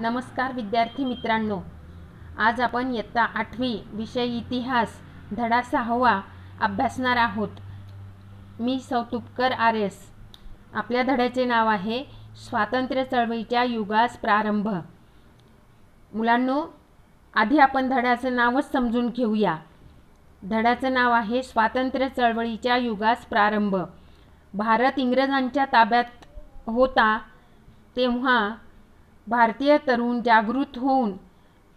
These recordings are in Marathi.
नमस्कार विद्यार्थी मित्रांनो, आज आपण इयत्ता 8वी विषय इतिहास धडा 6वा अभ्यासणार आहोत। मी सौ तुपकर RS। आपल्या धड्याचे नाव आहे स्वातंत्र्य चळवळीच्या युगास प्रारंभ। मुलांनो, आधी आपण धड्याचं नावच समजून घेऊया। धड्याचं नाव आहे स्वातंत्र्य चळवळीच्या युगास प्रारंभ। भारत इंग्रजांच्या ताब्यात होता तेव्हा भारतीय तरुण जागृत होऊन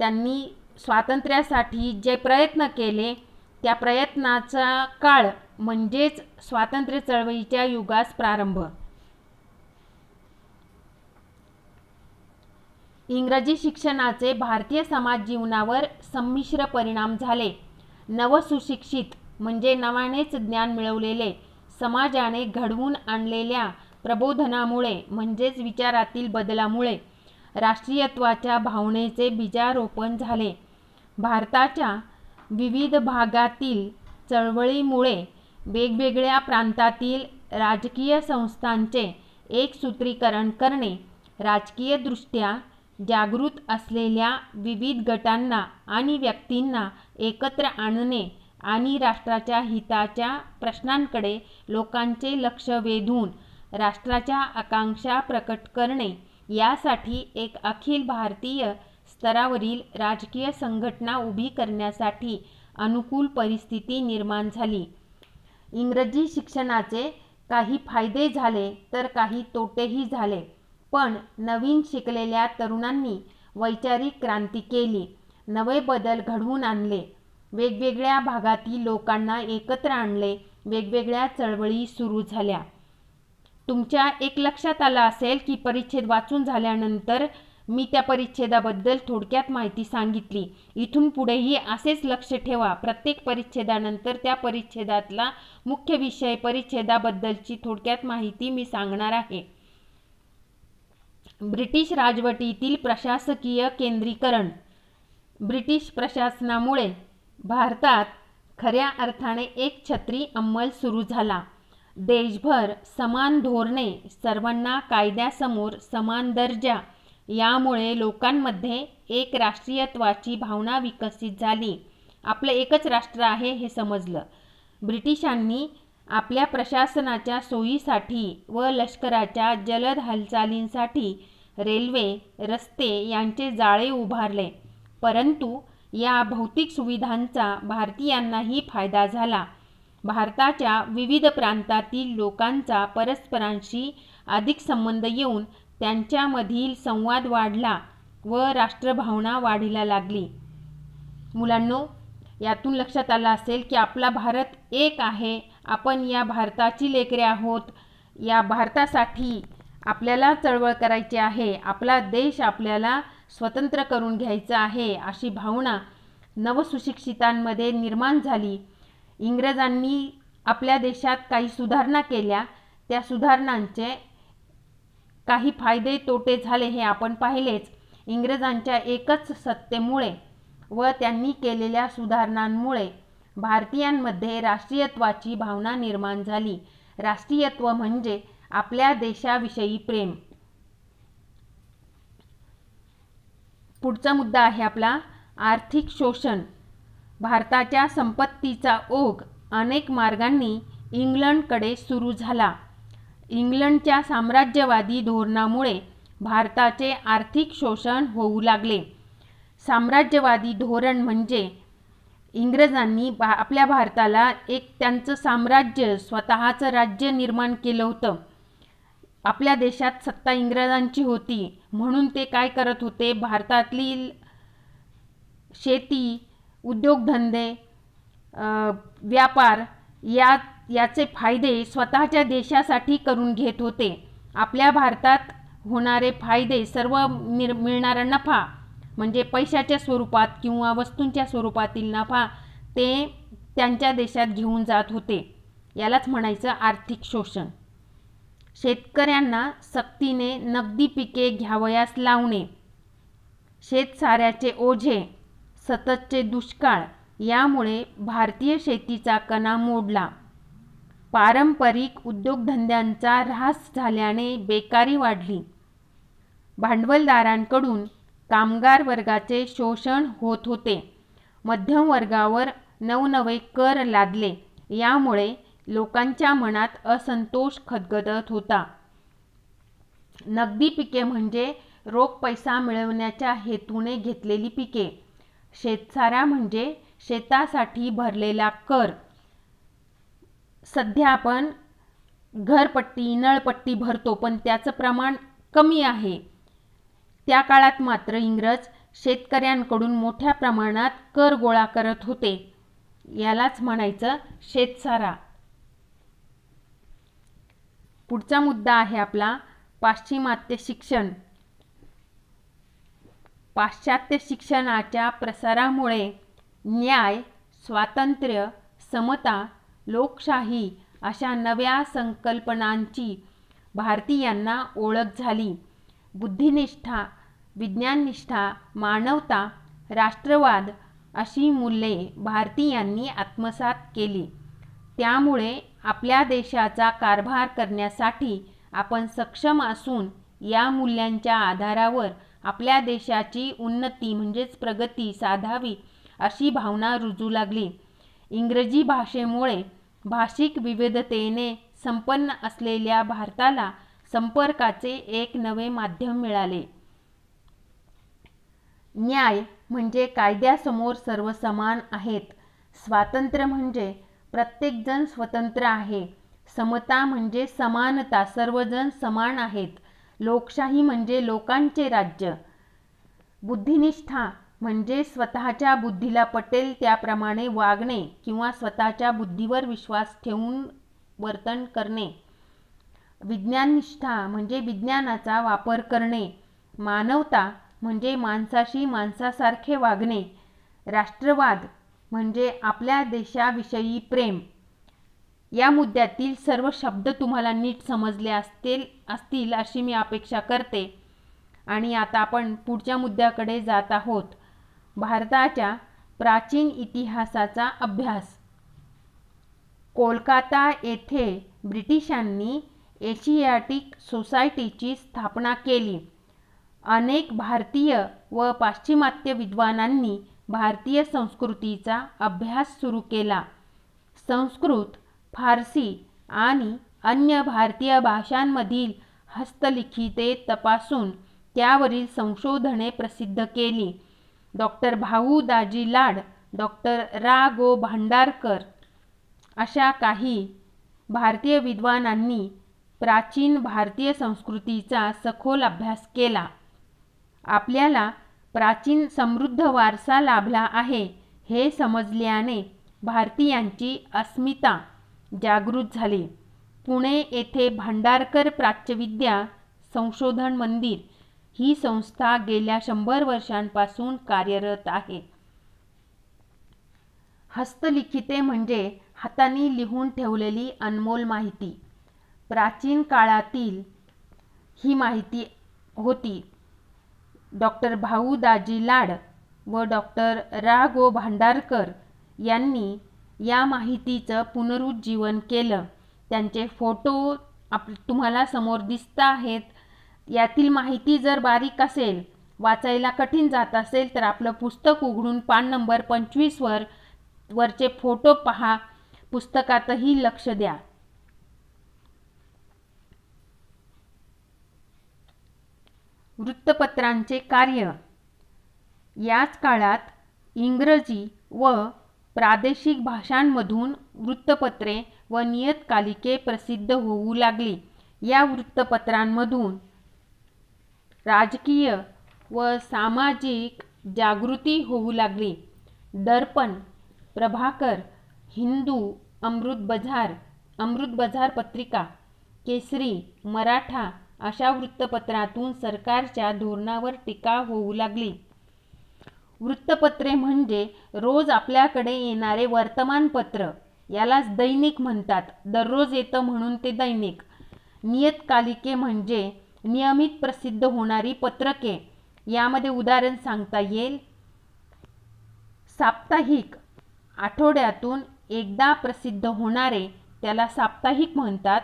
त्यांनी स्वातंत्र्यासाठी जे प्रयत्न केले त्या प्रयत्नाचा काळ म्हणजेच स्वातंत्र्य चळवळीच्या युगास प्रारंभ। इंग्रजी शिक्षणाचे भारतीय समाज जीवनावर संमिश्र परिणाम झाले। नवसुशिक्षित म्हणजे नव्यानेच ज्ञान मिळवलेले समाजाने घडवून आणलेल्या प्रबोधनामुळे म्हणजेच विचारातील बदलामुळे राष्ट्रीयत्वाच्या भावनेचे बीजारोपण झाले। भारताच्या विविध भागातील चळवळीमुळे वेगवेगळ्या प्रांतातील राजकीय संस्थांचे एकसूत्रीकरण करणे, राजकीयदृष्ट्या जागृत असलेल्या विविध गटांना आणि व्यक्तींना एकत्र आणणे आणि राष्ट्राच्या हिताच्या प्रश्नांकडे लोकांचे लक्ष वेधून राष्ट्राच्या आकांक्षा प्रकट करणे यासाठी एक अखिल भारतीय स्तरावरील राजकीय संघटना उभी करण्यासाठी अनुकूल परिस्थिती निर्माण झाली। इंग्रजी शिक्षणाचे काही फायदे झाले तर काही तोटेही झाले, पण नवीन शिकलेल्या तरुणांनी वैचारिक क्रांती केली, नवे बदल घडवून आणले, वेगवेगळ्या भागातील लोकांना एकत्र आणले, वेगवेगळ्या चळवळी सुरू झाल्या। तुमच्या एक लक्षात आलं असेल की परिच्छेद वाचून झाल्यानंतर मी त्या परिच्छेदाबद्दल थोडक्यात माहिती सांगितली। इथून पुढेही असेच लक्ष ठेवा। प्रत्येक परिच्छेदानंतर त्या परिच्छेदातला मुख्य विषय परिच्छेदाबद्दलची थोडक्यात माहिती मी सांगणार आहे। ब्रिटिश राजवटीतील प्रशासकीय केंद्रीकरण। ब्रिटिश प्रशासनामुळे भारतात खऱ्या अर्थाने एक छत्री अंमल सुरू झाला। देशभर समान धोरणे, सर्वांना कायद्यासमोर समान दर्जा यामुळे लोकांमध्ये एक राष्ट्रीयत्वाची भावना विकसित झाली। आपलं एकच राष्ट्र आहे हे समजलं। ब्रिटिशांनी आपल्या प्रशासनाच्या सोयीसाठी व लष्कराच्या जलद हालचालींसाठी रेल्वे, रस्ते यांचे जाळे उभारले, परंतु या भौतिक सुविधांचा भारतीयांनाही फायदा झाला। भारताच्या विविध प्रांतातील लोकांचा परस्परांशी अधिक संबंध येऊन त्यांच्यामधील संवाद वाढला व राष्ट्रभावना वाढीला लागली। मुलांनो, यातून लक्षात आलं असेल की आपला भारत एक आहे, आपण या भारताची लेकरे आहोत, या भारतासाठी आपल्याला चळवळ करायची आहे, आपला देश आपल्याला स्वतंत्र करून घ्यायचा आहे अशी भावना नवसुशिक्षितांमध्ये निर्माण झाली। इंग्रजांनी आपल्या देशात काही सुधारणा केल्या, त्या सुधारणांचे काही फायदे तोटे झाले हे आपण पाहिलेच। इंग्रजांच्या एकच सत्तेमुळे व त्यांनी केलेल्या सुधारणांमुळे भारतीयांमध्ये राष्ट्रीयत्वाची भावना निर्माण झाली। राष्ट्रीयत्व म्हणजे आपल्या देशाविषयी प्रेम। पुढचा मुद्दा आहे आपला आर्थिक शोषण। भारताच्या संपत्तीचा ओघ अनेक मार्गांनी इंग्लंडकडे सुरू झाला। इंग्लंडच्या साम्राज्यवादी धोरणामुळे भारताचे आर्थिक शोषण होऊ लागले। साम्राज्यवादी धोरण म्हणजे इंग्रजांनी आपल्या भारताला एक त्यांचं साम्राज्य, स्वतःचं राज्य निर्माण केलं होतं। आपल्या देशात सत्ता इंग्रजांची होती, म्हणून ते काय करत होते, भारतातील शेती, उद्योगधंदे, व्यापार याचे फायदे स्वतःच्या देशासाठी करून घेत होते। आपल्या भारतात होणारे फायदे सर्व मिळणारा नफा म्हणजे पैशाच्या स्वरूपात किंवा वस्तूंच्या स्वरूपातील नफा ते त्यांच्या देशात घेऊन जात होते। यालाच म्हणायचं आर्थिक शोषण। शेतकऱ्यांना सक्तीने नगदी पिके घ्यावयास लावणे, शेतसाऱ्याचे ओझे, सततचे दुष्काळ यामुळे भारतीय शेतीचा कणा मोडला। पारंपरिक उद्योगधंद्यांचा ऱ्हास झाल्याने बेकारी वाढली। भांडवलदारांकडून कामगार वर्गाचे शोषण होत होते. मध्यम वर्गावर नवनवे कर लादले. यामुळे लोकांच्या मनात असंतोष खदखदत होता. नगदी पिके म्हणजे रोख पैसा मिळवण्याच्या हेतूने घेतलेली पिके. शेतसारा म्हणजे शेतासाठी भरलेला कर. सध्या आपण घरपट्टी, नळपट्टी भरतो, पण त्याचं प्रमाण कमी आहे. त्या काळात मात्र इंग्रज शेतकऱ्यांकडून मोठ्या प्रमाणात कर गोळा करत होते. यालाच म्हणायचं शेतसारा. पुढचा मुद्दा आहे आपला पाश्चिमात्य शिक्षण. पाश्चात्य शिक्षणाच्या प्रसारामुळे न्याय, स्वातंत्र्य, समता, लोकशाही अशा नव्या संकल्पनांची भारतीयांना ओळख झाली. बुद्धिनिष्ठा, विज्ञाननिष्ठा, मानवता, राष्ट्रवाद अशी मूल्ये भारतीयांनी आत्मसात केली. त्यामुळे आपल्या देशाचा कारभार करण्यासाठी आपण सक्षम असून या मूल्यांच्या आधारावर आपल्या देशाची उन्नती म्हणजेच प्रगती साधावी अशी भावना रुजू लागली. इंग्रजी भाषेमुळे भाषिक विविधतेने संपन्न असलेल्या भारताला संपर्काचे एक नवे माध्यम मिळाले. न्याय म्हणजे कायद्यासमोर सर्व समान आहेत. स्वातंत्र्य म्हणजे प्रत्येकजण स्वतंत्र आहे. समता म्हणजे समानता, सर्वजण समान आहेत. लोकशाही म्हणजे लोकांचे राज्य. बुद्धिनिष्ठा म्हणजे स्वतःच्या बुद्धीला पटेल त्याप्रमाणे वागणे किंवा स्वतःच्या बुद्धीवर विश्वास ठेवून वर्तन करणे. विज्ञाननिष्ठा म्हणजे विज्ञानाचा वापर करणे. मानवता म्हणजे माणसाशी माणसासारखे वागणे. राष्ट्रवाद म्हणजे आपल्या देशाविषयी प्रेम. या मुद्द्यातील सर्व शब्द तुम्हाला नीट समजले असतील अशी मी अपेक्षा करते. आणि आता आपण पुढच्या मुद्द्याकडे जात आहोत. भारताच्या प्राचीन इतिहासाचा अभ्यास. कोलकाता येथे ब्रिटिशांनी एशियाटिक सोसायटीची स्थापना केली. अनेक भारतीय व पाश्चिमात्य विद्वानांनी भारतीय संस्कृतीचा अभ्यास सुरू केला. संस्कृत, फारसी आणि अन्य भारतीय भाषांमधील हस्तलिखिते तपासून त्यावरील संशोधने प्रसिद्ध केली. डॉक्टर भाऊ दाजी लाड, डॉक्टर रा गो भांडारकर अशा काही भारतीय विद्वानांनी प्राचीन भारतीय संस्कृतीचा सखोल अभ्यास केला. आपल्याला प्राचीन समृद्ध वारसा लाभला आहे हे समजल्याने भारतीयांची अस्मिता जागृत झाली. पुणे येथे भांडारकर प्राच्यविद्या संशोधन मंदिर ही संस्था गेल्या 100 वर्षांपासून कार्यरत आहे. हस्तलिखिते म्हणजे हातांनी लिहून ठेवलेली अनमोल माहिती. प्राचीन काळातील ही माहिती होती. डॉक्टर भाऊ दाजी लाड व डॉक्टर रा गो भांडारकर यांनी या माहितीचं पुनरुज्जीवन केलं. त्यांचे फोटो तुम्हाला समोर दिसत आहेत. यातील माहिती जर बारीक असेल, वाचायला कठीण जात असेल तर आपलं पुस्तक उघडून पान नंबर 25 वरचे फोटो पहा. पुस्तकातही लक्ष द्या. वृत्तपत्रांचे कार्य. याच काळात इंग्रजी व प्रादेशिक भाषांमधून वृत्तपत्रे व नियतकालिके प्रसिद्ध होऊ लागली. या वृत्तपत्रांमधून राजकीय व सामाजिक जागृती होऊ लागली. दर्पण, प्रभाकर, हिंदू, अमृत बझार पत्रिका, केसरी, मराठा अशा वृत्तपत्रातून सरकारच्या धोरणावर टीका होऊ लागली. वृत्तपत्रे म्हणजे रोज आपल्याकडे येणारे वर्तमानपत्र. यालाच दैनिक म्हणतात. दररोज येतं म्हणून ते दैनिक. नियतकालिके म्हणजे नियमित प्रसिद्ध होणारी पत्रके. यामध्ये उदाहरण सांगता येईल. साप्ताहिक, आठवड्यातून एकदा प्रसिद्ध होणारे त्याला साप्ताहिक म्हणतात.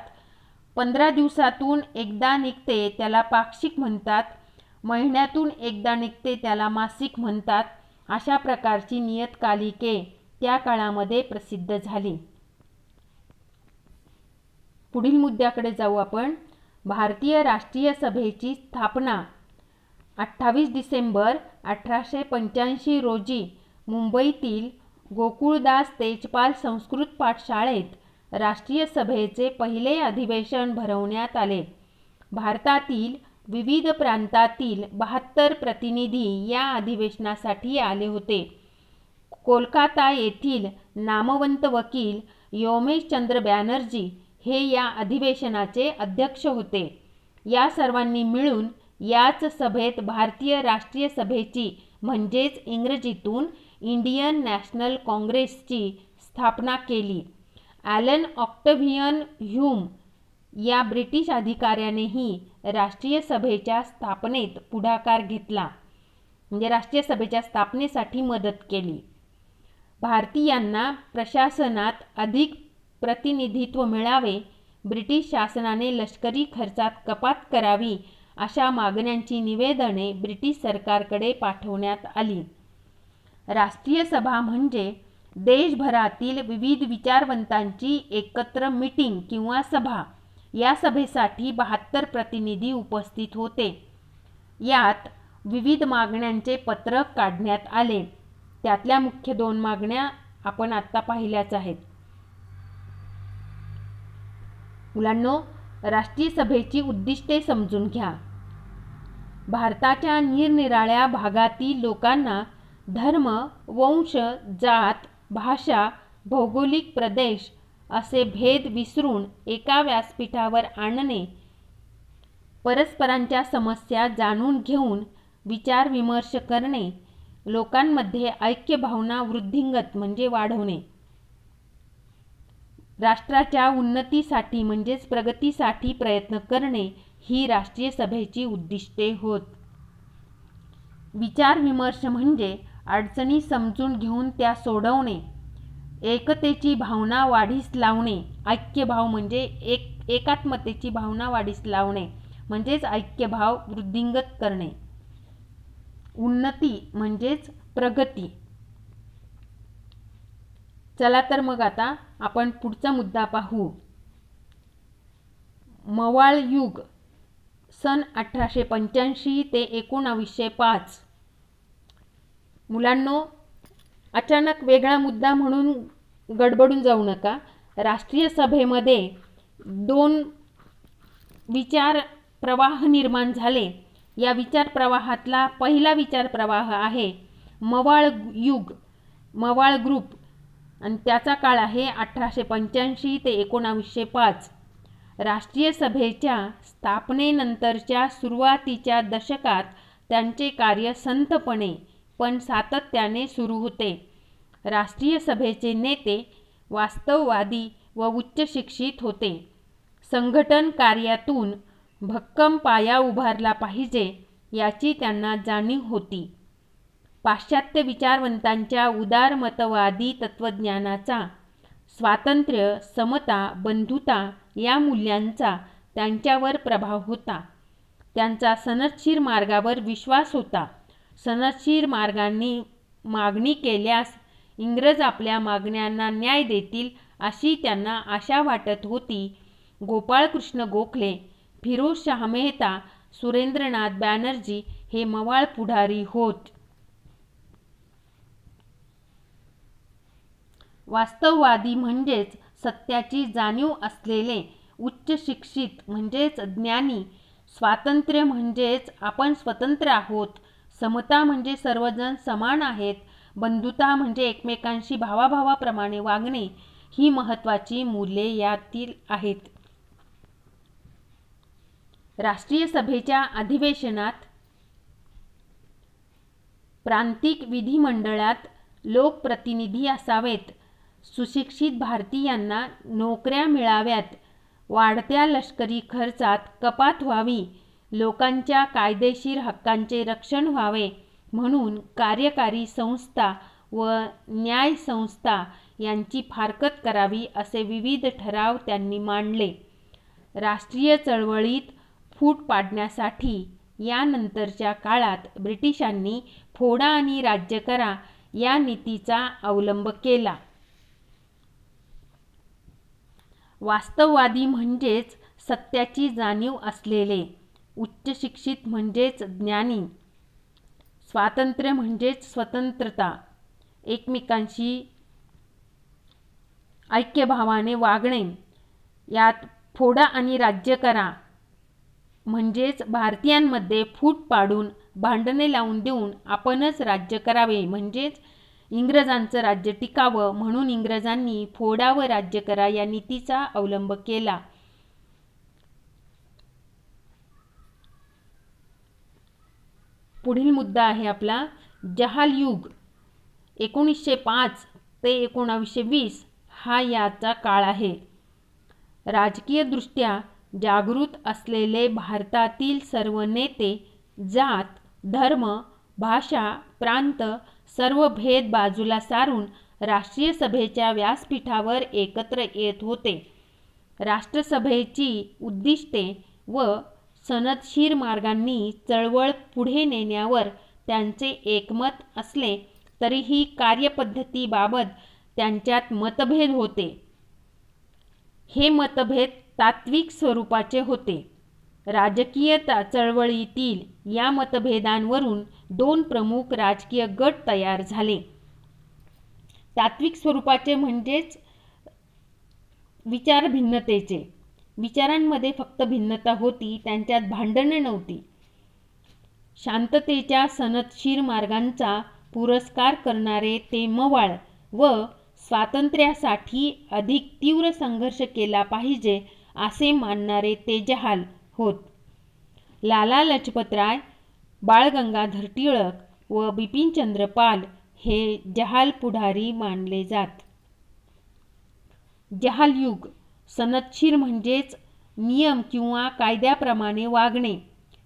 15 दिवसातून एकदा निघते त्याला पाक्षिक म्हणतात. महिन्यातून एकदा निघते त्याला मासिक म्हणतात. अशा प्रकारची नियतकालिके त्या काळामध्ये प्रसिद्ध झाली. पुढील मुद्द्याकडे जाऊ आपण. भारतीय राष्ट्रीय सभेची स्थापना 28 डिसेंबर 1885 रोजी मुंबईतील गोकुळदास तेजपाल संस्कृत पाठशाळेत राष्ट्रीय सभेचे पहिले अधिवेशन भरवण्यात आले. भारतातील विविध प्रांतातील 72 प्रतिनिधी या अधिवेशनासाठी आले होते. कोलकाता येथील नामवंत वकील योमेशचंद्र बॅनर्जी हे या अधिवेशनाचे अध्यक्ष होते. या सर्वांनी मिळून याच सभेत भारतीय राष्ट्रीय सभेची म्हणजेच इंग्रजीतून इंडियन नॅशनल काँग्रेसची स्थापना केली. ॲलन ऑक्टव्हियन ह्यूम या ब्रिटिश अधिकाऱ्यानेही राष्ट्रीय सभेच्या स्थापनेत पुढाकार घेतला, म्हणजे राष्ट्रीय सभेच्या स्थापनेसाठी मदत केली. भारतीयांना प्रशासनात अधिक प्रतिनिधित्व मिळावे, ब्रिटिश शासनाने लष्करी खर्चात कपात करावी अशा मागण्यांची निवेदने ब्रिटिश सरकारकडे पाठवण्यात आली. राष्ट्रीय सभा म्हणजे देशभरातील विविध विचारवंतांची एकत्र मीटिंग किंवा सभा. या सभेसाठी 72 प्रतिनिधी उपस्थित होते. यात विविध मागण्यांचे पत्रक काढण्यात आले. त्यातल्या मुख्य 2 मागण्या आपण आत्ता पाहिल्याच आहेत. मुलांनो, राष्ट्रीय सभेची उद्दिष्टे समजून घ्या. भारताच्या निरनिराळ्या भागातील लोकांना धर्म, वंश, जात, भाषा, भौगोलिक प्रदेश असे भेद विसरून एका व्यासपीठावर आणणे, परस्परांच्या समस्या जाणून घेऊन विचारविमर्श करणे, लोकांमध्ये ऐक्य भावना वृद्धिंगत म्हणजे वाढवणे, राष्ट्राच्या उन्नतीसाठी म्हणजेच प्रगतीसाठी प्रयत्न करणे ही राष्ट्रीय सभेची उद्दिष्टे होत. विचारविमर्श म्हणजे अडचणी समजून घेऊन त्या सोडवणे, एकतेची भावना वाढीस लावणे, ऐक्यभाव म्हणजे एकात्मतेची भावना वाढीस लावणे म्हणजेच ऐक्यभाव वृद्धिंगत करणे, उन्नती म्हणजेच प्रगती. चला तर मग आता आपण पुढचा मुद्दा पाहू. मवाळ युग सन 1885 ते 1905. मुलांनो, अचानक वेगळा मुद्दा म्हणून गडबडून जाऊ नका. राष्ट्रीय सभेमध्ये 2 विचार प्रवाह निर्माण झाले. या विचार प्रवाहातला पहिला विचार प्रवाह आहे मवाळ युग, मवाळ ग्रुप, आणि त्याचा काळ आहे 1885 ते 1905. राष्ट्रीय सभेच्या स्थापनेनंतरच्या सुरुवातीच्या दशकात त्यांचे कार्य संथपणे पण सातत्याने सुरू होते. राष्ट्रीय सभेचे नेते वास्तववादी व उच्च शिक्षित होते. संघटन कार्यातून भक्कम पाया उभारला पाहिजे याची त्यांना जाणीव होती. पाश्चात्य विचारवंतांच्या उदारमतवादी तत्त्वज्ञानाचा, स्वातंत्र्य, समता, बंधुता या मूल्यांचा त्यांच्यावर प्रभाव होता. त्यांचा सनदशीर मार्गावर विश्वास होता. सनदशीर मार्गाने मागणी केल्यास इंग्रज आपल्या मागण्यांना न्याय देतील अशी त्यांना आशा वाटत होती. गोपाळकृष्ण गोखले, फिरोजशाह मेहता, सुरेंद्रनाथ बॅनर्जी हे मवाळ पुढारी होत. वास्तववादी म्हणजेच सत्याची जाणीव असलेले, उच्च शिक्षित म्हणजेच ज्ञानी, स्वातंत्र्य म्हणजेच आपण स्वतंत्र आहोत, समता म्हणजे सर्वजण समान आहेत, बंधुता म्हणजे एकमेकांशी भावाभावाप्रमाणे वागणे ही महत्त्वाची मूल्ये यातील आहेत. राष्ट्रीय सभेच्या अधिवेशनात प्रांतिक विधिमंडळात लोकप्रतिनिधी असावेत, सुशिक्षित भारतीयांना नोकऱ्या मिळाव्यात, वाढत्या लष्करी खर्चात कपात व्हावी, लोकांच्या कायदेशीर हक्कांचे रक्षण व्हावे म्हणून कार्यकारी संस्था व न्याय संस्था यांची फारकत करावी असे विविध ठराव त्यांनी मांडले. राष्ट्रीय चळवळीत फूट पाडण्यासाठी यानंतरच्या काळात ब्रिटिशांनी फोडा आणि राज्य करा या नीतीचा अवलंब केला. वास्तववादी म्हणजेच सत्याची जाणीव असलेले, उच्चशिक्षित म्हणजेच ज्ञानी, स्वातंत्र्य म्हणजेच स्वतंत्रता, एकमेकांशी ऐक्यभावाने वागणे, यात फोडा आणि राज्य करा म्हणजेच भारतीयांमध्ये फूट पाडून भांडणे लावून देऊन आपणच राज्य करावे म्हणजेच इंग्रजांचं राज्य टिकावं म्हणून इंग्रजांनी फोडा व राज्य करा या नीतीचा अवलंब केला. पुढील मुद्दा आहे आपला जहाल युग. 1905 ते 1920 हा याचा काळ आहे. राजकीयदृष्ट्या जागृत असलेले भारतातील सर्व नेते जात, धर्म, भाषा, प्रांत सर्व भेद बाजूला सारून राष्ट्रीय सभेच्या व्यासपीठावर एकत्र येत होते. राष्ट्रसभेची उद्दिष्टे व सनदशीर मार्गांनी चळवळ पुढे नेण्यावर त्यांचे एकमत असले तरीही कार्यपद्धतीबाबत त्यांच्यात मतभेद होते. हे मतभेद तात्विक स्वरूपाचे होते. राजकीय चळवळीतील या मतभेदांवरून दोन प्रमुख राजकीय गट तयार झाले. तात्विक स्वरूपाचे म्हणजेच विचार भिन्नतेचे. विचारांमध्ये फक्त भिन्नता होती, त्यांच्यात भांडणे नव्हती. शांततेच्या सनदशीर मार्गांचा पुरस्कार करणारे ते मवाळ व स्वातंत्र्यासाठी अधिक तीव्र संघर्ष केला पाहिजे असे मानणारे ते जहाल होत. लाला लजपतराय, बाळ गंगाधर टिळक व बिपिनचंद्र पाल हे जहाल पुढारी मानले जात. जहाल युग. सनदशीर म्हणजेच नियम किंवा कायद्याप्रमाणे वागणे.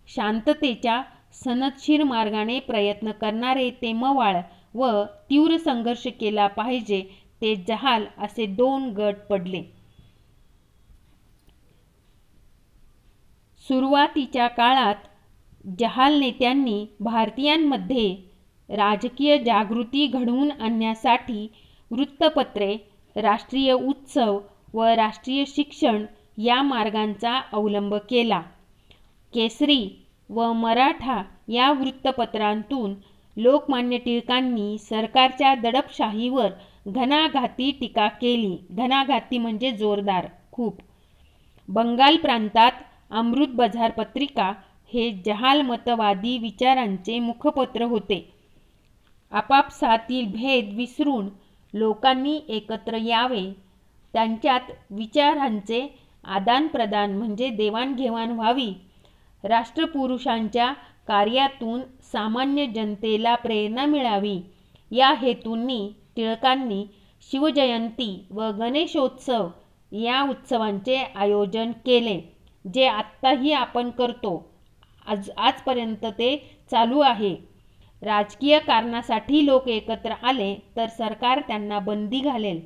शांततेच्या सनदशीर मार्गाने प्रयत्न करणारे ते मवाळ व तीव्र संघर्ष केला पाहिजे ते जहाल असे दोन गट पडले. सुरुवातीच्या काळात जहाल नेत्यांनी भारतीयांमध्ये राजकीय जागृती घडवून आणण्यासाठी वृत्तपत्रे, राष्ट्रीय उत्सव व राष्ट्रीय शिक्षण या मार्गांचा अवलंब केला. केसरी व मराठा या वृत्तपत्रांतून लोकमान्य टिळकांनी सरकारच्या दडपशाहीवर घणाघाती टीका केली. घणाघाती म्हणजे जोरदार, खूप. बंगाल प्रांतात अमृत बझार पत्रिका हे जहाल मतवादी विचारांचे मुखपत्र होते. आपापसातील भेद विसरून लोकांनी एकत्र यावे, त्यांच्यात विचारांचे आदानप्रदान म्हणजे देवाणघेवाण व्हावी, राष्ट्रपुरुषांच्या कार्यातून सामान्य जनतेला प्रेरणा मिळावी या हेतूंनी टिळकांनी शिवजयंती व गणेशोत्सव या उत्सवांचे आयोजन केले, जे आत्ताही आपण करतो. आजपर्यंत ते चालू आहे. राजकीय कारणासाठी लोक एकत्र आले तर सरकार त्यांना बंदी घालेल,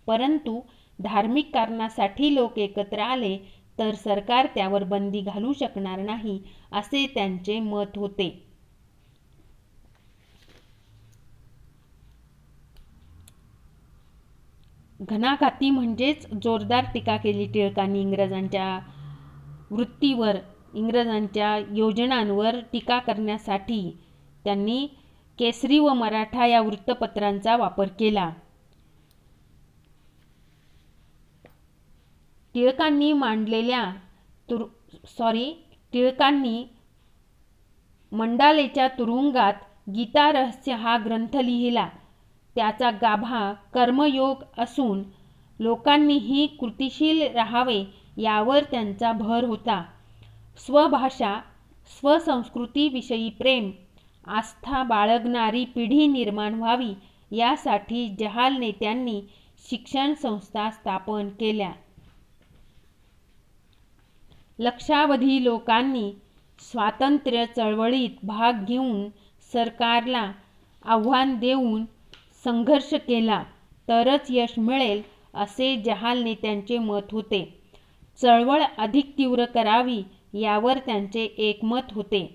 परंतु धार्मिक कारणासाठी लोक एकत्र आले तर सरकार त्यावर बंदी घालू शकणार नाही असे त्यांचे मत होते. घणाघाती म्हणजेच जोरदार टीका केली टिळकांनी इंग्रजांच्या वृत्तीवर, इंग्रजांच्या योजनांवर टीका करण्यासाठी त्यांनी केसरी व मराठा या वृत्तपत्रांचा वापर केला. टिळकांनी मंडालेच्या तुरुंगात गीता रहस्य हा ग्रंथ लिहिला. त्याचा गाभा कर्मयोग असून लोकांनीही कृतिशील राहावे यावर त्यांचा भर होता. स्वभाषा, स्वसंस्कृतीविषयी प्रेम, आस्था बाळगणारी पिढी निर्माण व्हावी यासाठी जहाल नेत्यांनी शिक्षण संस्था स्थापन केल्या. लक्षावधी लोकांनी स्वातंत्र्य चळवळीत भाग घेऊन सरकारला आव्हान देऊन संघर्ष केला तरच यश मिळेल असे जहाल नेत्यांचे मत होते. चळवळ अधिक तीव्र करावी यावर त्यांचे एकमत होते.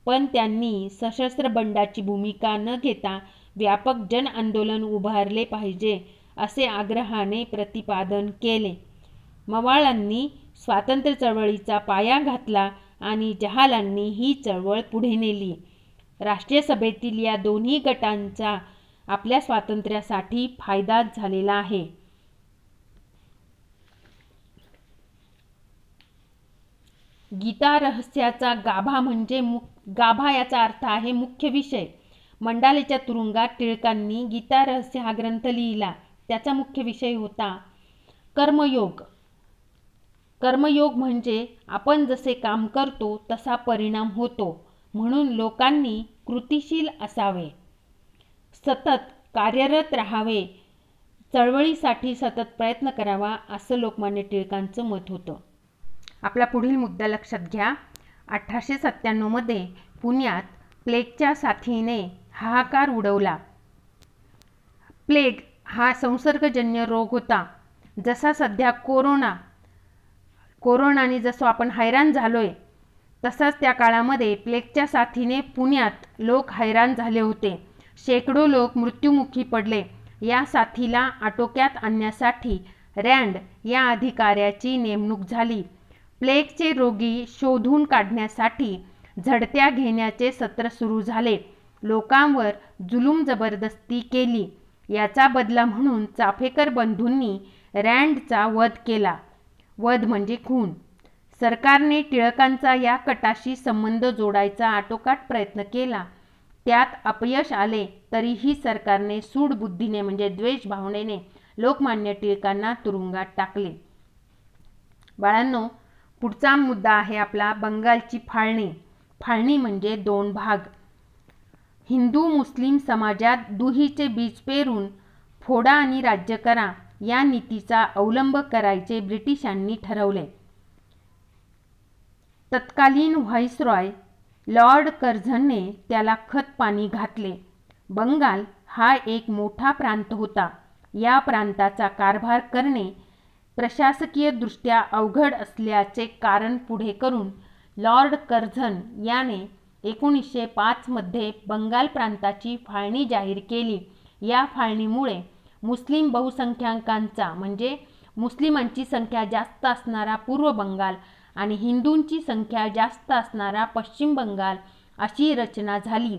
पण त्यांनी सशस्त्र बंडाची भूमिका न घेता व्यापक जन आंदोलन उभारले पाहिजे असे आग्रहाने प्रतिपादन केले. मवाळांनी स्वातंत्र्य चळवळीचा पाया घातला आणि जहालांनी ही चळवळ पुढे नेली. राष्ट्रीय सभेतील या दोन्ही गटांचा आपल्या स्वातंत्र्यासाठी फायदा झालेला आहे. गीता रहस्याचा गाभा म्हणजे गाभा याचा अर्थ आहे मुख्य विषय. मंडालेच्या तुरुंगात टिळकांनी गीता रहस्य हा ग्रंथ लिहिला. त्याचा मुख्य विषय होता कर्मयोग. कर्मयोग म्हणजे आपण जसे काम करतो तसा परिणाम होतो, म्हणून लोकांनी कृतिशील असावे, सतत कार्यरत राहावे, चळवळीसाठी सतत प्रयत्न करावा असं लोकमान्य टिळकांचं मत होतं. आपला पुढील मुद्दा लक्षात घ्या. 1897 मध्ये पुण्यात प्लेगच्या साथीने हाहाकार उडवला. प्लेग हा संसर्गजन्य रोग होता. जसा सध्या कोरोनाने जसं आपण हैराण झालोय, तसाच त्या काळामध्ये प्लेगच्या साथीने पुण्यात लोक हैराण झाले होते. शेकडो लोक मृत्युमुखी पडले. या साथीला आटोक्यात आणण्यासाठी रँड या अधिकाऱ्याची नेमणूक झाली. प्लेगचे रोगी शोधून काढण्यासाठी झडत्या घेण्याचे सत्र सुरू झाले. लोकांवर जुलूम जबरदस्ती केली. याचा बदला म्हणून चाफेकर बंधूंनी रँडचा वध केला. वध म्हणजे खून. सरकारने टिळकांचा या कटाशी संबंध जोडायचा आटोकाट प्रयत्न केला. त्यात अपयश आले तरीही सरकारने सूडबुद्धीने म्हणजे द्वेष भावनेने लोकमान्य टिळकांना तुरुंगात टाकले. बाळांनो, पुढचा मुद्दा आहे आपला बंगालची फाळणी. फाळणी म्हणजे दोन भाग. हिंदू मुस्लिम समाजात दुहीचे बीज पेरून फोडा आणि राज्य करा या नीतीचा अवलंब करायचे ब्रिटिशांनी ठरवले. तत्कालीन व्हाईसरॉय लॉर्ड कर्झनने त्याला खतपाणी घातले. बंगाल हा एक मोठा प्रांत होता. या प्रांताचा कारभार करणे प्रशासकीयदृष्ट्या अवघड असल्याचे कारण पुढे करून लॉर्ड कर्झन याने 1905 मध्ये बंगाल प्रांताची फाळणी जाहीर केली. या फाळणीमुळे मुस्लिम बहुसंख्याकांचा म्हणजे मुस्लिमांची संख्या जास्त असणारा पूर्व बंगाल आणि हिंदूंची संख्या जास्त असणारा पश्चिम बंगाल अशी रचना झाली.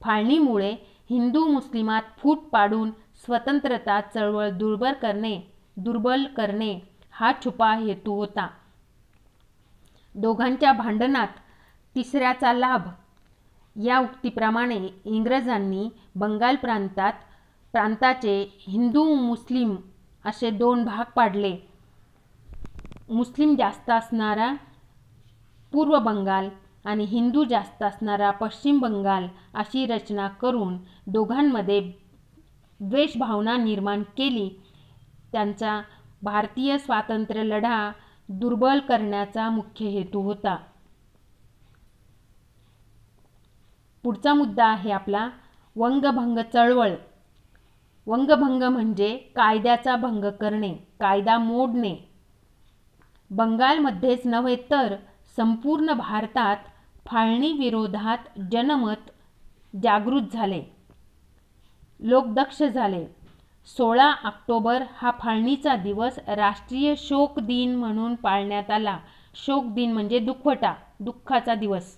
फाळणीमुळे हिंदू मुस्लिमात फूट पाडून स्वतंत्रता चळवळ दुर्बल करणे हा छुपा हेतू होता. दोघांच्या भांडणात तिसऱ्याचा लाभ या उक्तीप्रमाणे इंग्रजांनी बंगाल प्रांताचे हिंदू मुस्लिम असे दोन भाग पाडले. मुस्लिम जास्त असणारा पूर्व बंगाल आणि हिंदू जास्त असणारा पश्चिम बंगाल अशी रचना करून दोघांमध्ये द्वेषभावना निर्माण केली. त्यांचा भारतीय स्वातंत्र्य लढा दुर्बल करण्याचा मुख्य हेतू होता. पुढचा मुद्दा आहे आपला वंगभंग चळवळ. वंगभंग म्हणजे कायद्याचा भंग करणे, कायदा मोडणे. बंगालमध्येच नव्हे तर संपूर्ण भारतात फाळणी विरोधात जनमत जागृत झाले. लोक दक्ष झाले. 16 ऑक्टोबर हा फाळणीचा दिवस राष्ट्रीय शोक दिन म्हणून पाळण्यात आला. शोक दिन म्हणजे दुःखाचा दिवस.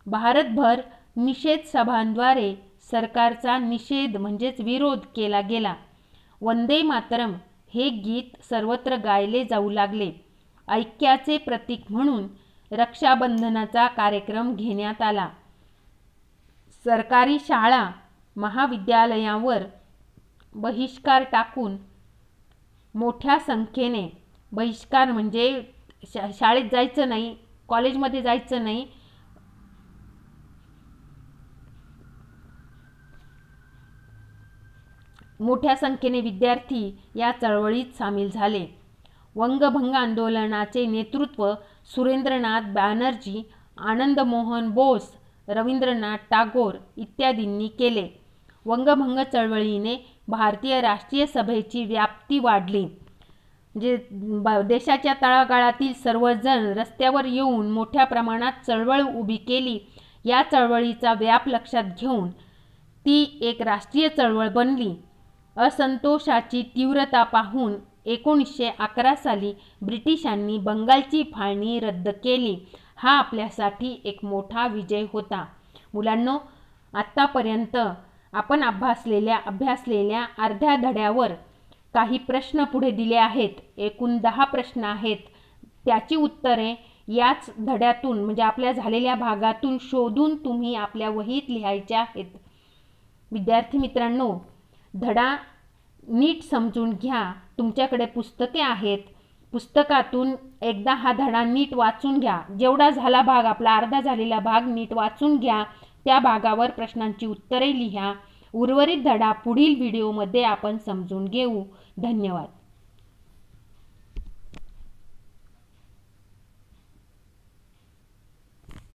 भारतभर निषेध सभांद्वारे सरकारचा निषेध म्हणजेच विरोध केला गेला. वंदे मातरम हे गीत सर्वत्र गायले जाऊ लागले. ऐक्याचे प्रतीक म्हणून रक्षाबंधनाचा कार्यक्रम घेण्यात आला. सरकारी शाळा महाविद्यालयांवर बहिष्कार टाकून मोठ्या संख्येने बहिष्कार म्हणजे शाळेत जायचं नाही, कॉलेजमध्ये जायचं नाही, मोठ्या संख्येने विद्यार्थी या चळवळीत सामील झाले. वंगभंग आंदोलनाचे नेतृत्व सुरेंद्रनाथ बॅनर्जी, आनंद मोहन बोस, रवींद्रनाथ टागोर इत्यादींनी केले. वंगभंग चळवळीने भारतीय राष्ट्रीय सभेची व्याप्ती वाढली. देशाच्या तळागाळातील सर्वजण रस्त्यावर येऊन मोठ्या प्रमाणात चळवळ उभी केली. या चळवळीचा व्याप लक्षात घेऊन ती एक राष्ट्रीय चळवळ बनली. असंतोषाची तीव्रता पाहून 1911 साली ब्रिटिशांनी बंगालची फाळणी रद्द केली. हा आपल्यासाठी एक मोठा विजय होता. मुलांनो, आत्तापर्यंत आपण अभ्यासलेल्या अर्ध्या धड्यावर काही प्रश्न पुढे दिले आहेत. एकूण 10 प्रश्न आहेत. त्याची उत्तरे याच धड्यातून म्हणजे आपल्या झालेल्या भागातून शोधून तुम्ही आपल्या वहीत लिहायचे आहेत. विद्यार्थी मित्रांनो, धडा नीट समजून घ्या. तुमच्याकडे पुस्तके आहेत. पुस्तकातून एकदा हा धडा नीट वाचून घ्या. जेवढा झाला भाग, आपला अर्धा झालेला भाग नीट वाचून घ्या. त्या भागावर प्रश्नांची उत्तरे लिहा. उर्वरित धडा पुढील व्हिडिओमध्ये आपण समजून घेऊ. धन्यवाद.